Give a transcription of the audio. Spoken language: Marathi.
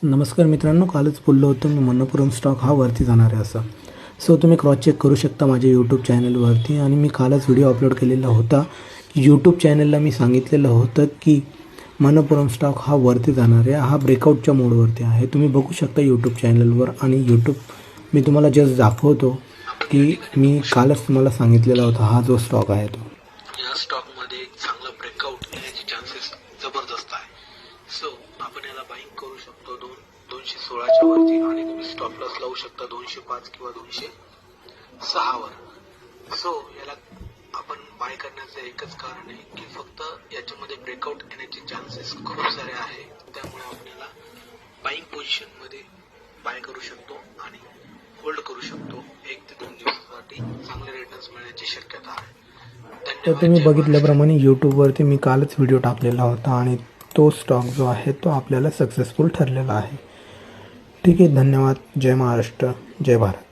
नमस्कार मित्रांनो, कालच बोललो होतो मी मनपुरम स्टॉक हा वरती जाणार आहे असं. सो तुम्ही क्रॉस चेक करू शकता माझ्या यूट्यूब चॅनलवरती. आणि मी कालच व्हिडिओ अपलोड केलेला होता. यूट्यूब चॅनलला मी सांगितलेलं होतं की मनपुरम स्टॉक हा वरती जाणार आहे, हा ब्रेकआउटच्या मोडवरती आहे. तुम्ही बघू शकता यूट्यूब चॅनलवर. आणि मी तुम्हाला जस्ट दाखवतो की मी कालच तुम्हाला सांगितलेला होता हा जो स्टॉक आहे तो. या स्टॉकमध्ये एक चांगला ब्रेकआउट येण्याचे चान्सेस जबरदस्त आहे. सो आपण याला बाईंग करू शकतो 216च्या वरती आणि तुम्ही स्टॉप लॉस लावू शकता 205 किंवा 206 वर. सो याला आपण बाय करण्याचं एकच कारण आहे की फक्त याच्यामध्ये ब्रेकआउट येण्याचे चान्सेस खूप सारे आहे. त्यामुळे आपण याला बाईंग पोझिशन मध्ये बाय करू शकतो आणि होल्ड करू शकतो. 1 ते 2 दिवसासाठी चांगले रिटर्न्स मिळण्याची शक्यता आहे. तर तुम्ही बघितल्याप्रमाणे यूट्यूबवरती मी कालच व्हिडिओ टाकलेला होता आणि तो स्टॉक जो आहे तो आपल्याला सक्सेसफुल ठरलेला आहे. ठीक आहे, धन्यवाद. जय महाराष्ट्र, जय भारत.